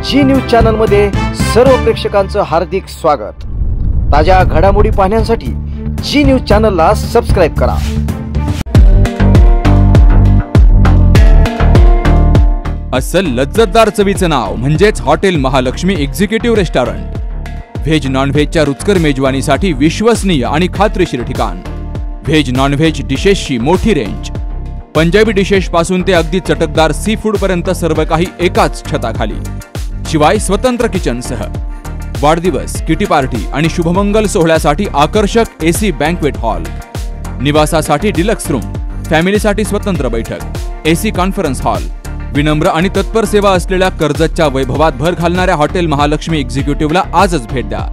जी news channel मध्ये सर्व प्रेक्षकांचं हार्दिक स्वागत। ताज्या घडामोडी पाहण्यासाठी जी न्यूज चॅनलला सबस्क्राइब करा। अस्सल लज्जतदार चवीचं नाव म्हणजेच hotel Mahalakshmi executive restaurant. Veg non व्हेजच्या रुचकर मेजवानीसाठी विश्वसनीय आणि खात्रीशीर ठिकाण। व्हेज नॉन व्हेज डिशेसची मोठी रेंज, पंजाबी डिशेस पासून ते अगदी चटकदार सी फूड पर्यंत सर्व काही एकाच छताखाली। शिवाय स्वतंत्र किचनसह वाढदिवस, किटी पार्टी आणि शुभमंगल सोहळ्यासाठी आकर्षक एसी बँक्वेट हॉल, निवासासाठी डिलक्स रूम, फॅमिलीसाठी स्वतंत्र बैठक, एसी कॉन्फरन्स हॉल। विनम्र आणि तत्पर सेवा असलेल्या कर्जतच्या वैभवात भर घालणाऱ्या हॉटेल महालक्ष्मी एक्झिक्युटिव्हला आजच भेट द्या।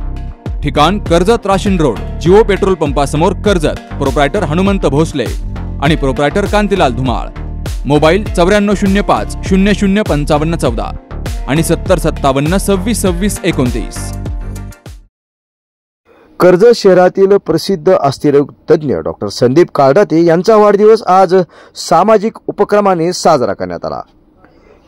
ठिकाण Karjat Rashin road, Jio petrol पंपासमोर, कर्जत। प्रोप्रायटर हनुमंत भोसले आणि प्रोप्रायटर कांतीलाल धुमाळ। मोबाईल 9405 00 5514 आणि 7057 26 26 29। कर्जत शहरातील प्रसिद्ध अस्थिरोग तज्ञ डॉक्टर संदीप काळदाते यांचा वाढदिवस आज सामाजिक उपक्रमाने साजरा करण्यात आला।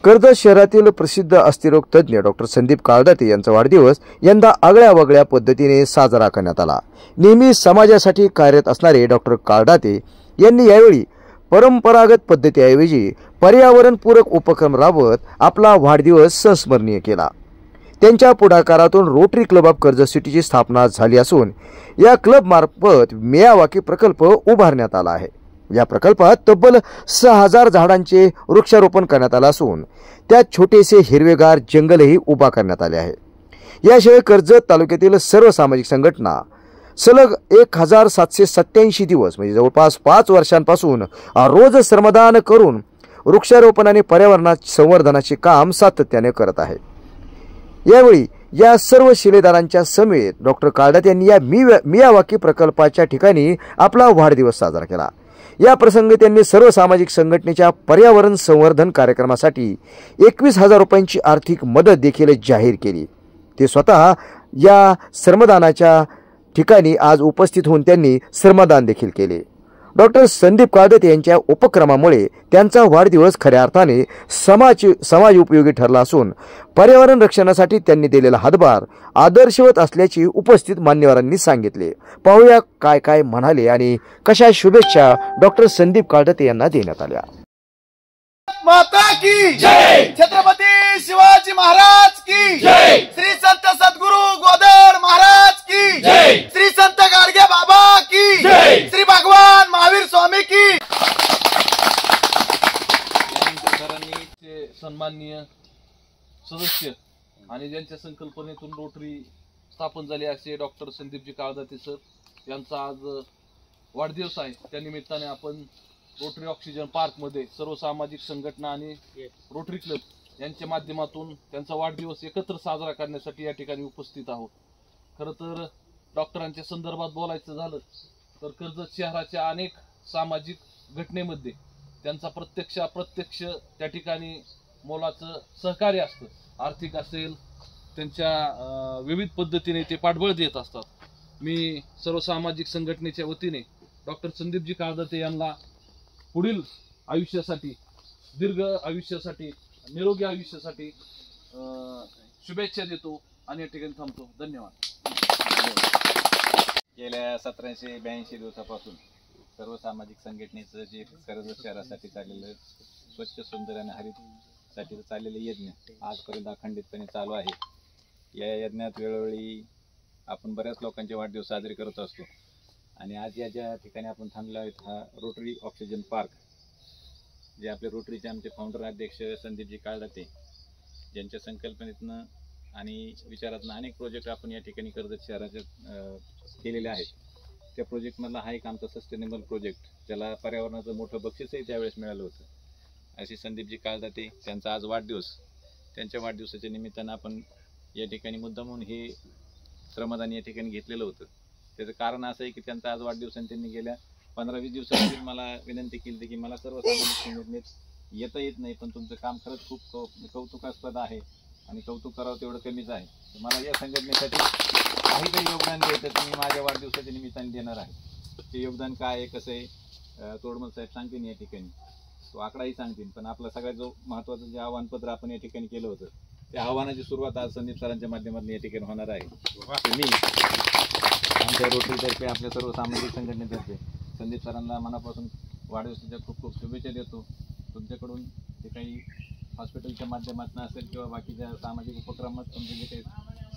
कर्जत शहरातील प्रसिद्ध अस्थिरोग तज्ञ डॉक्टर संदीप काळदाते यांचा वाढदिवस यंदा आगळ्या वेगळ्या पद्धतीने साजरा करण्यात आला। नेहमी समाजासाठी कार्यरत असणारे डॉक्टर काळदाते यांनी यावेळी परंपरागत पद्धतीऐवजी पर्यावरणपूरक उपक्रम राबवत आपला वाढदिवस संस्मरणीय केला। त्यांच्या पुढाकारातून रोटरी क्लब ऑफ कर्जत सिटीची स्थापना झाली असून या क्लब मार्फत मियावाकी प्रकल्प उभारण्यात आला आहे। या प्रकल्पात तब्बल 6000 झाडांचे वृक्षारोपण करण्यात आले असून त्यात छोटेसे हिरवेगार जंगलही उभा करण्यात आले आहे। याशिवाय कर्जत तालुक्यातील सर्व सामाजिक संघटना सलग 1787 दिवस म्हणजे जवळपास 5 वर्षांपासून रोज श्रमदान करून वृक्षारोपण आणि पर्यावरण संवर्धनाचे काम सातत्याने करत आहे। यावेळी या सर्व शिलेदारांच्या समेत डॉक्टर काळदाते यांनी या मियावाकी प्रकल्पाच्या ठिकाणी आपला वाढदिवस साजरा केला। या प्रसंगी त्यांनी सर्व सामाजिक संघटनेच्या पर्यावरण संवर्धन कार्यक्रमासाठी 21,000 रुपयांची आर्थिक मदत देखील जाहीर केली। ते स्वतः या श्रमदानाच्या ठिकाणी आज उपस्थित होऊन त्यांनी श्रमदान देखील केले। डॉक्टर संदीप काळदाते यांच्या उपक्रमामुळे त्यांचा वाढदिवस खऱ्या अर्थाने समाज उपयोगी ठरला असून पर्यावरण रक्षणासाठी त्यांनी दिलेला हातभार आदर्शवत असल्याचे उपस्थित मान्यवरांनी सांगितले। पाहूया काय काय म्हणाले आणि कशा शुभेच्छा डॉक्टर संदीप काळदाते यांना देण्यात आल्या। माता की जय, छत्रपती शिवाजी महाराज की जय, श्री संत सद्गुरु गोदड महाराज की जय, श्री संत गाडगे बाबा की जय, श्री भगवान महावीर स्वामी की। सन्माननीय सदस्य आणि ज्यांच्या संकल्पनेतून रोटरी स्थापन झाली असे डॉक्टर संदीपजी काळदाते सर यांचा आज वाढदिवस आहे। त्या निमित्ताने आपण रोटरी ऑक्सिजन पार्क मध्ये सर्व सामाजिक संघटना आणि रोटरी क्लब यांच्या माध्यमातून त्यांचा वाढदिवस एकत्र साजरा करण्यासाठी या ठिकाणी उपस्थित आहोत। खरं तर डॉक्टरांच्या संदर्भात बोलायचं झालं तर कर्जत शहराच्या अनेक सामाजिक घटनेमध्ये त्यांचा प्रत्यक्ष त्या ठिकाणी मोलाचं सहकार्य असतं। आर्थिक असेल, त्यांच्या विविध पद्धतीने ते पाठबळ देत असतात। मी सर्व सामाजिक संघटनेच्या वतीने डॉक्टर संदीपजी काळदाते यांना पुढील आयुष्यासाठी, दीर्घ आयुष्यासाठी, निरोगी आयुष्यासाठी शुभेच्छा देतो आणि या ठिकाणी थांबतो। धन्यवाद। गेल्या 1782 दिवसापासून सर्व सामाजिक संघटनेचं जे कर्जत शहरासाठी चाललेलं स्वच्छ, सुंदर आणि हरितसाठी चाललेलं यज्ञ आजपर्यंत अखंडितपणे चालू आहे। या यज्ञात वेळोवेळी आपण बऱ्याच लोकांचे वाढदिवस साजरे करत असतो आणि आज या ज्या ठिकाणी आपण थांबलो आहोत हा रोटरी ऑक्सिजन पार्क, जे आपले रोटरीचे आमचे फाउंडर अध्यक्ष संदीपजी काळदाते ज्यांच्या संकल्पनेतनं आणि विचारातनं अनेक प्रोजेक्ट आपण या ठिकाणी कर्जत शहराचे केलेले आहेत। त्या प्रोजेक्टमधला हा एक आमचा सस्टेनेबल प्रोजेक्ट, ज्याला पर्यावरणाचं मोठं बक्षीसही त्यावेळेस मिळालं होतं। असे संदीपजी काळदाते त्यांचा आज वाढदिवस, त्यांच्या वाढदिवसाच्या निमित्तानं आपण या ठिकाणी मुद्दामून हे श्रमदान या ठिकाणी घेतलेलं होतं। त्याचं कारण असं आहे की त्यांचा आज वाढदिवस आणि त्यांनी गेल्या 15-20 दिवसापूर्वी मला विनंती केली होती की मला सर्व सामाजिक संघटनेत येता येत नाही, पण तुमचं काम खरंच खूप कौतुकास्पद आहे आणि कौतुक करावं तेवढं कमीच आहे। मला या संघटनेसाठी काहीतरी योगदान द्यायचं तर मी माझ्या वाढदिवसाच्या निमित्ताने देणार आहे। ते योगदान काय आहे, कसं आहे, तोडमल साहेब सांगतील या ठिकाणी, तो आकडाही सांगतील। पण आपला सगळ्यात जो महत्त्वाचं जे आव्हानपत्र आपण या ठिकाणी केलं होतं त्या आव्हानाची सुरुवात आज संदीप सरांच्या माध्यमातून या ठिकाणी होणार आहे. मी आमच्या रोटरीतर्फे आपल्या सर्व सामाजिक संघटनेतर्फे संदीप सरांना मनापासून वाढदिवसाच्या खूप खूप शुभेच्छा देतो. तुमच्याकडून जे काही हॉस्पिटलच्या माध्यमातून असेल किंवा बाकीच्या सामाजिक उपक्रमात तुमचे जे काही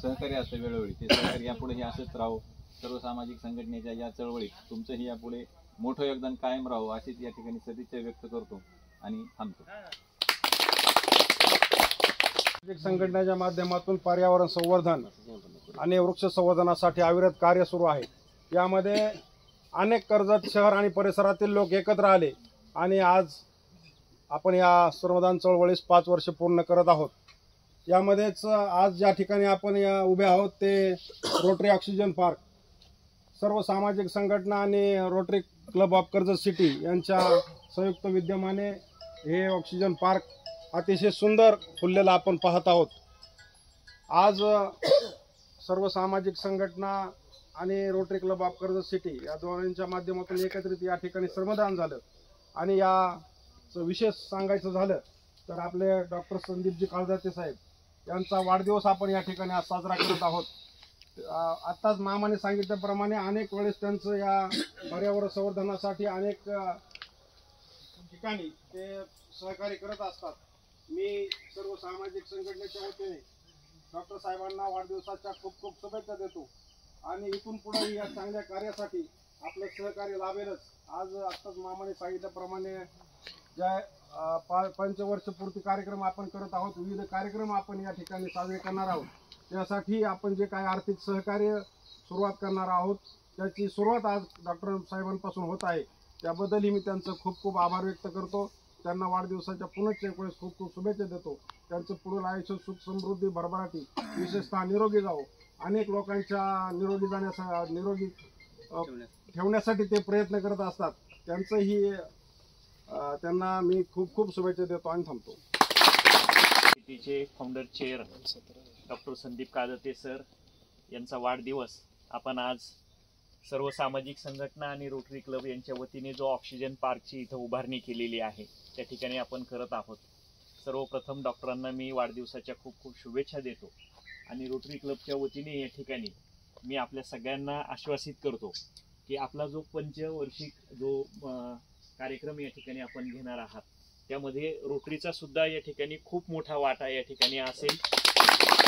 सहकार्य असतं वेळोवेळी ते सहकार्य यापुढेही असंच राहो. सर्व सामाजिक संघटनेच्या या चळवळीत तुमचंही यापुढे मोठं योगदान कायम राहो अशीच या ठिकाणी सदिच्छा व्यक्त करतो आणि थांबतो. सामाजिक संघटनेच्या माध्यमातून पर्यावरण संवर्धन आणि वृक्ष संवर्धनासाठी अविरत कार्य सुरू आहे. यामध्ये अनेक कर्जत शहर आणि परिसरातील लोक एकत्र आले आणि आज आपण या श्रमदान चळवळीस 5 वर्ष पूर्ण करत आहोत. यामध्येच आज ज्या ठिकाणी आपण उभे आहोत ते रोटरी ऑक्सिजन पार्क, सर्व सामाजिक संघटना आणि rotary club of Karjat city यांच्या संयुक्त विद्यमाने हे ऑक्सिजन पार्क अतिशय सुंदर फुललेला आपण पाहत आहोत. आज सर्व सामाजिक संघटना आणि rotary club of Karjat city या दोघांच्या माध्यमातून एकत्रित या ठिकाणी श्रमदान झालं. आणि याचं विशेष सांगायचं झालं तर आपले डॉक्टर संदीपजी काळदाते साहेब यांचा वाढदिवस आपण या ठिकाणी आज साजरा करत आहोत. आत्ताच मामाने सांगितल्याप्रमाणे अनेक वेळेस त्यांचं या पर्यावरण संवर्धनासाठी अनेक ठिकाणी ते सहकार्य करत असतात. मी सर्व सामाजिक संघटनेच्या वतीने डॉक्टर साहेबांना वाढदिवसाच्या खूप खूप शुभेच्छा देतो आणि इथून पुढे या चांगल्या कार्यासाठी आपलं सहकार्य लाभेलच. आज आत्ताच मामाने सांगितल्याप्रमाणे ज्या पंचवर्षपूर्ती कार्यक्रम आपण करत आहोत, विविध कार्यक्रम आपण या ठिकाणी साजरे करणार आहोत. त्यासाठी आपण जे काही आर्थिक सहकार्य सुरुवात करणार आहोत त्याची सुरुवात आज डॉक्टर साहेबांपासून होत आहे. त्याबद्दलही मी त्यांचं खूप खूप आभार व्यक्त करतो. त्यांना वाढदिवसाच्या पुनश्च एक वेळेस खूप खूप शुभेच्छा देतो. त्यांचं पुढील आयुष्य सुख समृद्धी भरभराटी विशेषतः निरोगी जावो. अनेक लोकांच्या निरोगी ठेवण्यासाठी ते प्रयत्न करत असतात. त्यांना मी खूप खूप शुभेच्छा देतो आणि थांबतो. सिटीचे founder chair doctor Sandeep Kaldate sir यांचा वाढदिवस आपण आज सर्व सामाजिक संघटना आणि रोटरी क्लब यांच्या वतीने जो ऑक्सिजन पार्कची इथं उभारणी केलेली आहे त्या ठिकाणी आपण करत आहोत. सर्वप्रथम डॉक्टरांना मी वाढदिवसाच्या खूप खूप शुभेच्छा देतो आणि रोटरी क्लबच्या वतीने या ठिकाणी मी आपल्या सगळ्यांना आश्वासित करतो की आपला जो पंचवार्षिक जो कार्यक्रम या ठिकाणी आपण घेणार आहात त्यामध्ये रोटरीचा सुद्धा या ठिकाणी खूप मोठा वाटा या ठिकाणी असेल.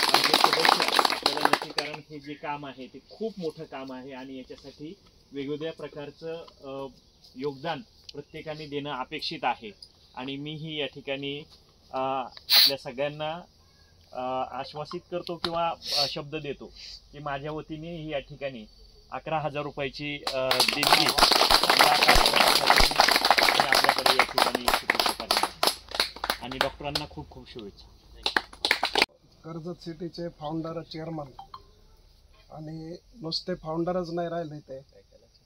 आमचे सदस्य आपल्याला नक्की, कारण हे जे काम आहे ते खूप मोठं काम आहे आणि याच्यासाठी वेगवेगळ्या प्रकारचं योगदान प्रत्येकाने देणं अपेक्षित आहे. आणि मीही या ठिकाणी आपल्या सगळ्यांना आश्वासित करतो किंवा शब्द देतो की माझ्या वतीने ही या ठिकाणी 11,000 रुपयाची देणगी आपल्याकडे या ठिकाणी आणि डॉक्टरांना खूप खूप शुभेच्छा. कर्जत सिटीचे फाउंडर चेअरमन आणि नुसते फाउंडरच नाही राहिले, ते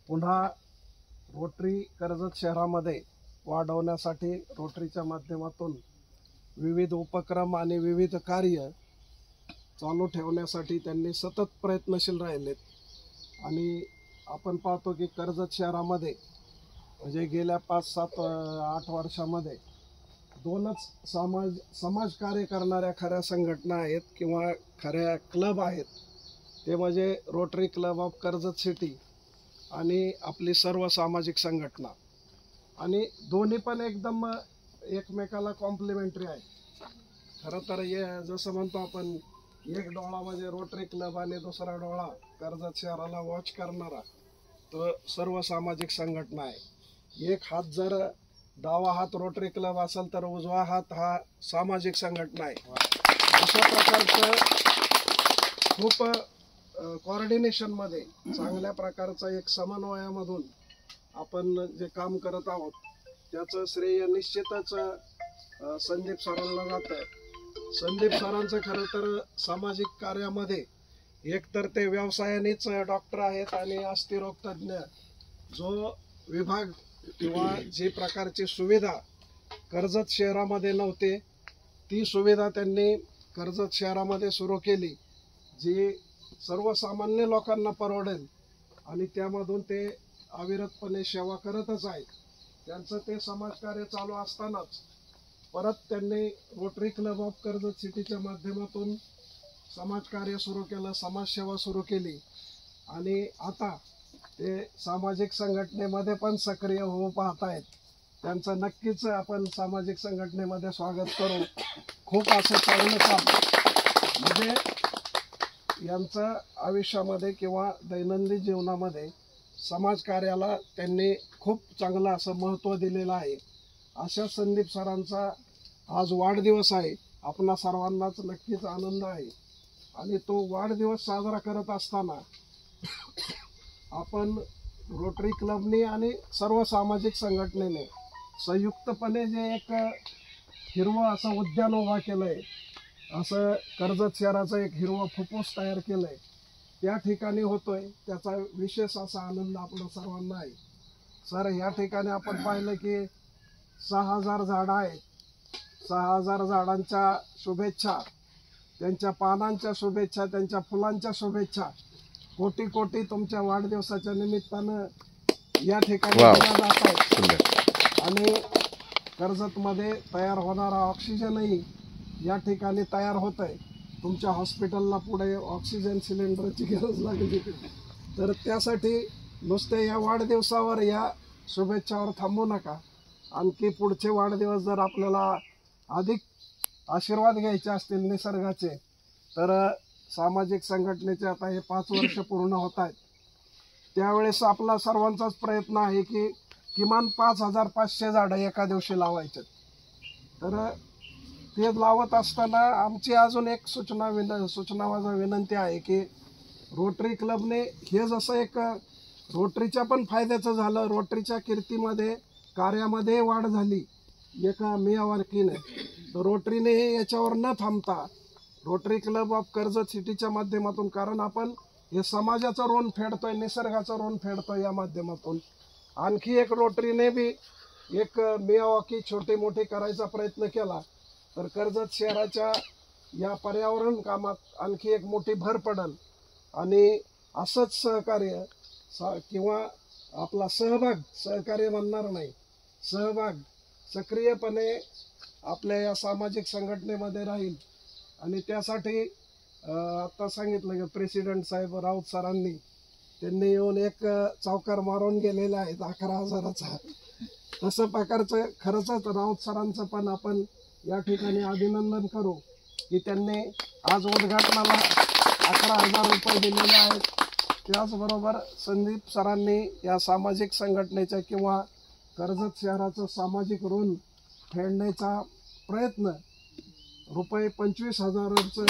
पुन्हा रोटरी कर्जत शहरामध्ये वाढवण्यासाठी रोटरीच्या माध्यमातून विविध उपक्रम आणि विविध कार्य चालू ठेवण्यासाठी त्यांनी सतत प्रयत्नशील राहिलेत. आणि आपण पाहतो की कर्जत शहरामध्ये म्हणजे गेल्या 5, 7, 8 वर्षामध्ये 2च समाजकार्य करणाऱ्या खऱ्या संघटना आहेत किंवा खऱ्या क्लब आहेत. ते म्हणजे rotary club of Karjat city आणि आपली सर्व सामाजिक संघटना. आणि दोन्ही पण एकदम एकमेकाला कॉम्प्लिमेंटरी आहे. खरं तर हे जसं म्हणतो आपण, एक डोळा म्हणजे रोटरी क्लब आणि दुसरा डोळा कर्जत शहराला वॉच करणारा तो सर्व सामाजिक संघटना आहे. एक हात जर डावा हात रोटरी क्लब असेल तर उजवा हात हा सामाजिक संघटना आहे. अशा प्रकारचं खूप कोऑर्डिनेशनमध्ये चांगल्या प्रकारचा एक समन्वयामधून आपण जे काम करत आहोत त्याचं श्रेय निश्चितच संदीप सरांना जातं. संदीप सरांचं खरं तर सामाजिक कार्यामध्ये एकतर ते व्यवसायानेच डॉक्टर आहेत आणि अस्थिरोग तज्ज्ञ जो विभाग किंवा जी प्रकारची सुविधा कर्जत शहरामध्ये नव्हते ती सुविधा त्यांनी कर्जत शहरामध्ये सुरू केली, जी सर्वसामान्य लोकांना परवडेल आणि त्यामधून ते अविरतपणे सेवा करतच आहेत. त्यांचं ते समाजकार्य चालू असतानाच परत त्यांनी रोटरी क्लब ऑफ कर्जत सिटीच्या माध्यमातून समाजकार्य सुरू केलं, समाजसेवा सुरू केली आणि आता ते सामाजिक संघटनेमध्ये पण सक्रिय होऊ पाहत आहेत. त्यांचं नक्कीच आपण सामाजिक संघटनेमध्ये स्वागत करू. खूप असं चांगलं काम म्हणजे यांचं आयुष्यामध्ये किंवा दैनंदिन जीवनामध्ये समाजकार्याला त्यांनी खूप चांगलं असं महत्त्व दिलेलं आहे. अशा संदीप सरांचा आज वाढदिवस आहे. आपणा सर्वांनाच नक्कीच आनंद आहे आणि तो वाढदिवस साजरा करत असताना आपण रोटरी क्लबने आणि सर्व सामाजिक संघटनेने संयुक्तपणे जे एक हिरवं असं उद्यान उभा केलंय, असं कर्जत शहराचं एक हिरवं फुफ्फुस तयार केलंय, त्या ठिकाणी होतोय, त्याचा विशेष असा आनंद आपल्या सर्वांना आहे. सर, या ठिकाणी आपण पाहिलं की 6000 झाडं आहेत. 6000 झाडांच्या शुभेच्छा, त्यांच्या पानांच्या शुभेच्छा, त्यांच्या फुलांच्या शुभेच्छा कोटी कोटी तुमच्या वाढदिवसाच्या निमित्तानं या ठिकाणी दिल्या जात आहेत. आणि कर्जतमध्ये तयार होणारा ऑक्सिजनही या ठिकाणी तयार होत आहे. तुमच्या हॉस्पिटलला पुढे ऑक्सिजन सिलेंडरची गरज लागली तर त्यासाठी नुसते या वाढदिवसावर या शुभेच्छावर थांबू नका. आणखी पुढचे वाढदिवस जर आपल्याला अधिक आशीर्वाद घ्यायचे असतील निसर्गाचे तर सामाजिक संघटनेचे आता हे 5 वर्ष पूर्ण होत आहेत. त्यावेळेस आपला सर्वांचाच प्रयत्न आहे की किमान 5500 झाडं एका दिवशी लावायचे. तर ते लावत असताना आमची अजून एक सूचना विनंती आहे की रोटरी क्लबने हे जसं एक रोटरीच्या पण फायद्याचं झालं, रोटरीच्या कीर्तीमध्ये कार्यामध्ये वाढ झाली एका मियावारकीने, तर रोटरीने याच्यावर न थांबता रोटरी क्लब ऑफ कर्जत सिटीच्या माध्यमातून, कारण आपण हे समाजाचं ऋण फेडतोय, निसर्गाचं ऋण फेडतोय, या माध्यमातून आणखी एक रोटरीने बी एक मियावाकी छोटी मोठी करायचा प्रयत्न केला तर कर्जत शहराच्या या पर्यावरण कामात आणखी एक मोठी भर पडेल. आणि असंच सहकार्य किंवा आपला सहकार्य म्हणणार नाही, सहभाग सक्रियपणे आपल्या या सामाजिक संघटनेमध्ये राहील. आणि त्यासाठी आता सांगितलं की प्रेसिडेंट साहेब राऊत सरांनी त्यांनी येऊन एक चौकार मारून गेलेला आहे 11,000चा. तसं प्रकारचं खरंच राऊत सरांचं पण आपण या ठिकाणी अभिनंदन करू की त्यांनी आज उद्घाटनाला 11,000 रुपये दिलेले आहेत. त्याचबरोबर संदीप सरांनी या सामाजिक संघटनेच्या किंवा कर्जत शहराचं सामाजिक ऋण फेडण्याचा प्रयत्न रुपये 25,000चं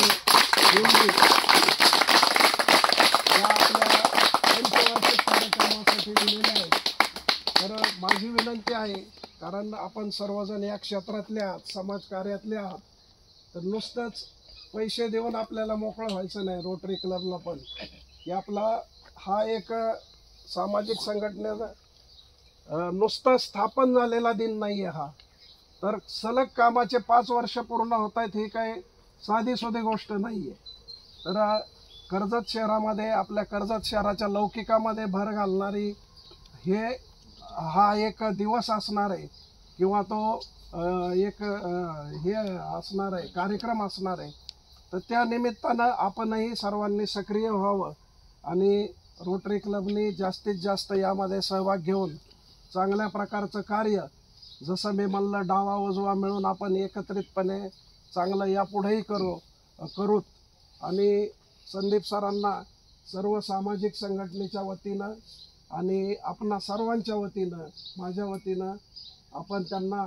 या आपल्या पंचवार्षिक कार्यक्रमासाठी दिलेले आहे. तर माझी विनंती आहे, कारण आपण सर्वजण या क्षेत्रातले आहात, समाजकार्यातले आहात, तर नुसतंच पैसे देऊन आपल्याला मोकळं व्हायचं नाही. रोटरी क्लबला पण की आपला हा एक सामाजिक संघटनेचा नुसतं स्थापन झालेला दिन नाही आहे हा, तर सलग कामाचे 5 वर्ष पूर्ण होत आहेत. ही काही साधी सोधी गोष्ट नाही आहे. तर कर्जत शहरामध्ये, आपल्या कर्जत शहराच्या लौकिकामध्ये भर घालणारी हा एक दिवस असणार आहे किंवा तो एक हे असणार आहे, कार्यक्रम असणार आहे. तर त्या निमित्तानं आपणही सर्वांनी सक्रिय व्हावं आणि रोटरी क्लबनी जास्तीत जास्त यामध्ये सहभाग घेऊन चांगल्या प्रकारचं कार्य, जसं मी म्हणलं डावा उजवा मिळून आपण एकत्रितपणे चांगलं यापुढेही करूत. आणि संदीप सरांना सर्व सामाजिक संघटनेच्या वतीनं आणि आपणा सर्वांच्या वतीनं, माझ्या वतीनं आपण त्यांना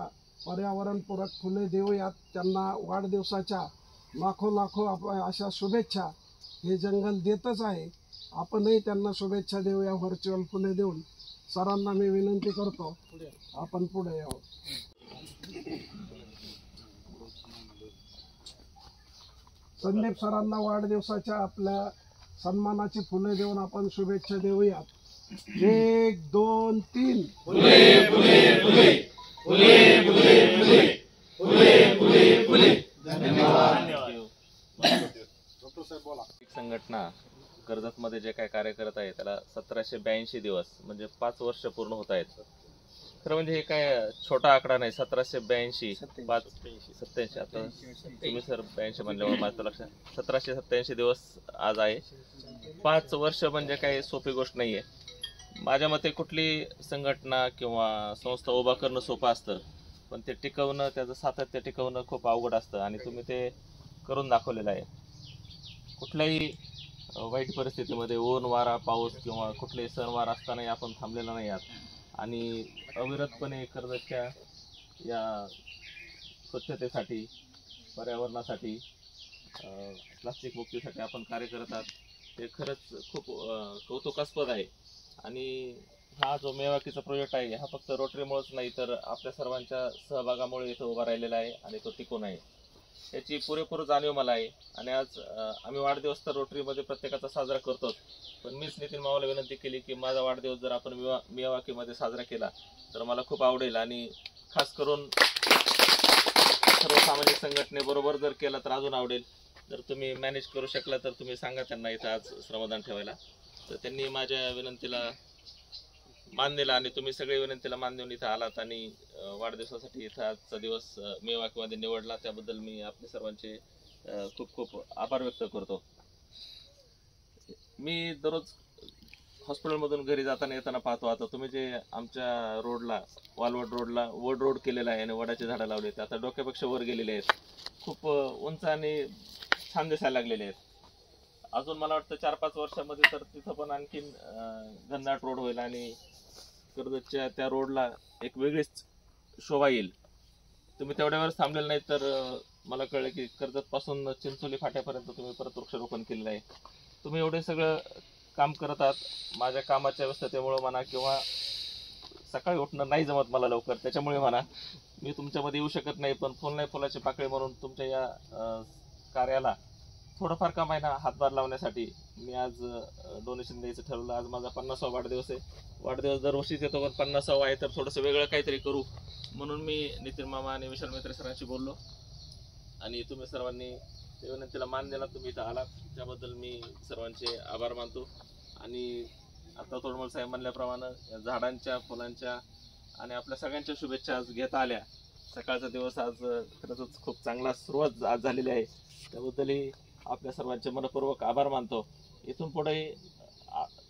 पर्यावरणपूरक फुले देऊयात. त्यांना वाढदिवसाच्या लाखो अशा शुभेच्छा हे जंगल देतच आहे. आपणही त्यांना शुभेच्छा देऊया व्हर्च्युअल फुले देऊन. सरांना मी विनंती करतो आपण पुढे यावं. संदीप सरांना वाढदिवसाच्या आपल्या सन्मानाची फुले देऊन आपण शुभेच्छा देऊयात. 1 2 3 फुले फुले फुले फुले फुले फुले फुले फुले फुले. धन्यवाद. संघटना कर्जतमध्ये जे काय कार्य करत आहे त्याला 1782 दिवस म्हणजे 5 वर्ष पूर्ण होत आहेत. खरं म्हणजे हे काय छोटा आकडा नाही. 1782 587 आता तुम्ही सर 82 म्हणल्यामुळे माझं लक्षात 1787 दिवस आज आहे. 5 वर्ष म्हणजे काही सोपी गोष्ट नाहीये. माझ्या मते कुठली संघटना किंवा संस्था उभा करणं सोपं असतं, पण ते टिकवणं, त्याचं सातत्य टिकवणं खूप अवघड असतं आणि तुम्ही ते करून दाखवलेलं आहे. कुठल्याही वाईट परिस्थितीमध्ये ऊन वारा पाऊस किंवा कुठलेही सणवार असतानाही आपण थांबलेला नाही आहात आणि अविरतपणे कर्जतच्या या स्वच्छतेसाठी, पर्यावरणासाठी, प्लास्टिक मुक्तीसाठी आपण कार्य करत आहात. ते खरंच खूप कौतुकास्पद आहे. आणि हा जो मेवाकीचा प्रोजेक्ट आहे हा फक्त रोटरीमुळेच नाही तर आपल्या सर्वांच्या सहभागामुळे इथं उभा राहिलेला आहे आणि तो टिकून आहे. याची पुरेपूर जाणीव मला आहे. आणि आज आम्ही वाढदिवस तर रोटरीमध्ये प्रत्येकाचा साजरा करतोच, पण मीच नितीन मामाला विनंती केली की माझा वाढदिवस जर आपण मियावाकीमध्ये साजरा केला तर मला खूप आवडेल. आणि खास करून सर्व सामाजिक संघटनेबरोबर जर केला तर अजून आवडेल. जर तुम्ही मॅनेज करू शकला तर तुम्ही सांगा त्यांना इथं आज श्रमदान ठेवायला. तर त्यांनी माझ्या विनंतीला मान दिला आणि तुम्ही सगळे विनंतीला मान देऊन इथं आलात आणि वाढदिवसासाठी इथं आजचा दिवस मेवाकीमध्ये निवडला. त्याबद्दल मी आपले सर्वांचे खूप खूप आभार व्यक्त करतो. मी दररोज हॉस्पिटलमधून घरी जाताना येताना पाहतो, आता तुम्ही जे आमच्या रोडला, वालवड रोडला वड रोड केलेला आहे आणि वडाची झाडं लावली आहेत, आता डोक्यापेक्षा वर गेलेले आहेत, खूप उंच आणि छान दिसायला लागलेले आहेत. अजून मला वाटतं 4-5 वर्षामध्ये तर तिथं पण आणखीन घनदाट रोड होईल आणि कर्जतच्या त्या रोडला एक वेगळीच शोभा येईल. तुम्ही तेवढ्या वेळेस थांबलेलं नाही तर मला कळलं की कर्जतपासून चिंचोली फाट्यापर्यंत तुम्ही परत वृक्षारोपण केलेलं आहे. तुम्ही एवढे सगळं काम करत आहात. माझ्या कामाच्या व्यस्ततेमुळे म्हणा किंवा सकाळी उठणं नाही जमत मला लवकर, त्याच्यामुळे म्हणा मी तुमच्यामध्ये येऊ शकत नाही, पण फुल नाही फुलाची पाकळी म्हणून तुमच्या या कार्याला थोडंफार का महिना हातभार लावण्यासाठी मी आज डोनेशन द्यायचं ठरवलं. आज माझा 50वा वाढदिवस आहे. वाढदिवस दरवर्षीच येतो, पण 50वा आहे तर थोडंसं वेगळं काहीतरी करू म्हणून मी नितीन मामा आणि विशाल मेत्रे सरांशी बोललो आणि तुम्ही सर्वांनी त्या विनंतीला मान दिला, तुम्ही इथं आलात त्याबद्दल मी सर्वांचे आभार मानतो. आणि आता तोडमल साहेब म्हणल्याप्रमाणे या झाडांच्या, फुलांच्या आणि आपल्या सगळ्यांच्या शुभेच्छा आज घेता आल्या. सकाळचा दिवस आज खरंच खूप चांगला सुरुवात आज झालेली आहे, त्याबद्दलही आपल्या सर्वांचे मनपूर्वक आभार मानतो. इथून पुढे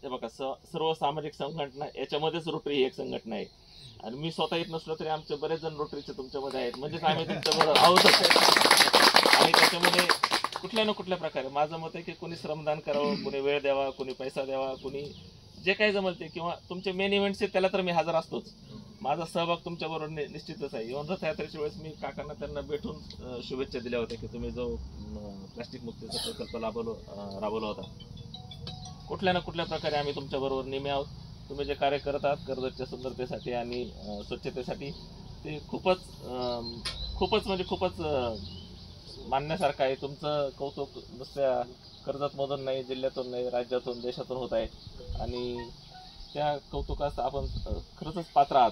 हे बघा, सर्व सामाजिक संघटना याच्यामध्येच रोटरी एक संघटना आहे आणि मी स्वतः येत नसलो तरी आमचे बरेच जण रोटरीचे तुमच्यामध्ये आहेत, म्हणजेच आम्ही तुमच्याबरोबर आहोत. आणि त्याच्यामध्ये कुठल्या ना कुठल्या प्रकारे माझं मत आहे की कोणी श्रमदान करावं, कोणी वेळ द्यावा, कोणी पैसा द्यावा, कोणी जे काही जमल ते, किंवा तुमचे मेन इव्हेंट्स आहेत त्याला तर मी हजर असतोच. माझा सहभाग तुमच्याबरोबर निश्चितच आहे. येऊन रथयात्रेच्या वेळेस मी काकांना त्यांना भेटून शुभेच्छा दिल्या होत्या की तुम्ही जो प्लास्टिक मुक्तीचा प्रकल्प राबवला होता, कुठल्या ना कुठल्या प्रकारे आम्ही तुमच्याबरोबर नेहमी आहोत. तुम्ही जे कार्य करत आहात कर्जतच्या सुंदरतेसाठी आणि स्वच्छतेसाठी ते खूपच म्हणजे खूपच मानण्यासारखं आहे. तुमचं कौतुक नुसत्या कर्जतमधून नाही, जिल्ह्यातून नाही, राज्यातून, देशातून होत आहे आणि त्या कौतुकास आपण खरंच पात्र आहात.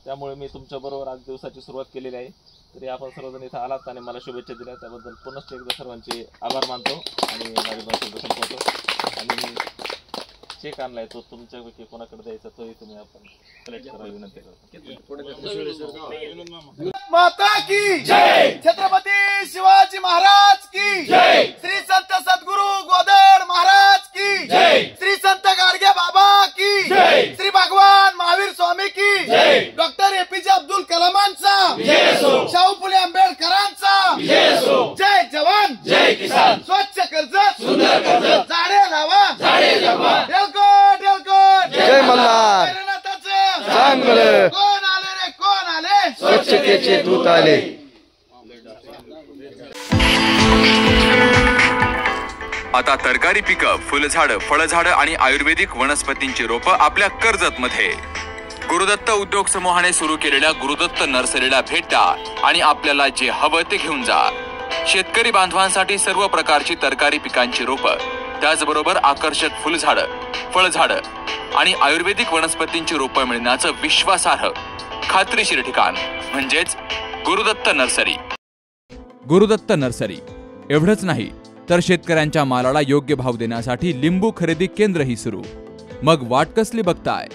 त्यामुळे मी तुमच्याबरोबर आज दिवसाची सुरुवात केलेली आहे. तरी आपण सर्वजण इथं आलात आणि मला शुभेच्छा दिल्या त्याबद्दल पुनश्च एकदा सर्वांचे आभार मानतो आणि माझी भाषण संपवतो. आणि चेक आणलाय तो तुमच्यापैकी कोणाकडे द्यायचा तोही तुम्ही आपण कलेक्ट करायला विनंती करतो. माता की जय, छत्रपती शिवाजी महाराज की जय, श्री संत सद्गुरु गोदड महाराज की जय, श्री संत गाडगे बाबा की जय, श्री भगवान महावीर स्वामी की जय, डॉक्टर APJ अब्दुल कलामांचा विजय असो, शाहू फुले आंबेडकरांचा विजय असो. जय जवान जय किसान, स्वच्छ कर्जत सुंदर कर्जत, झाडे लावा झाडे जगवा. जय मल्हार, चांगलं कोण आले रे कोण आले, स्वच्छतेचे दूत आले. आता तरकारी पिकं, फुलझाडं, फळझाडं आणि आयुर्वेदिक वनस्पतींची रोपं आपल्या कर्जतमध्ये. गुरुदत्त उद्योग समूहाने सुरू केलेल्या गुरुदत्त नर्सरीला भेट द्या आणि आपल्याला जे हवं ते घेऊन जा. शेतकरी बांधवांसाठी सर्व प्रकारची तरकारी पिकांची रोपं, त्याचबरोबर आकर्षक फुलझाडं, फळझाडं आणि आयुर्वेदिक वनस्पतींची रोपं मिळण्याचं विश्वासार्ह, खात्रीशीर ठिकाण म्हणजेच गुरुदत्त नर्सरी. गुरुदत्त नर्सरी एवढंच नाही तर शेतकऱ्यांच्या मालाला योग्य भाव देण्यासाठी लिंबू खरेदी केंद्रही सुरू. मग वाट कसली बघताय,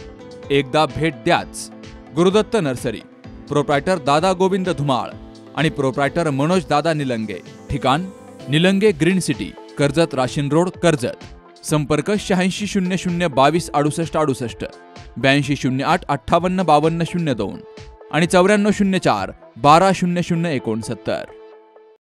एकदा भेट द्याच. गुरुदत्त नर्सरी, प्रोप्रायटर दादा गोविंद धुमाळ आणि प्रोप्रायटर मनोज दादा निलंगे। ठिकाण Nilange green city, Karjat Rashin road, Karjat. संपर्क 8600226868, 8208585202 आणि 9404 120069।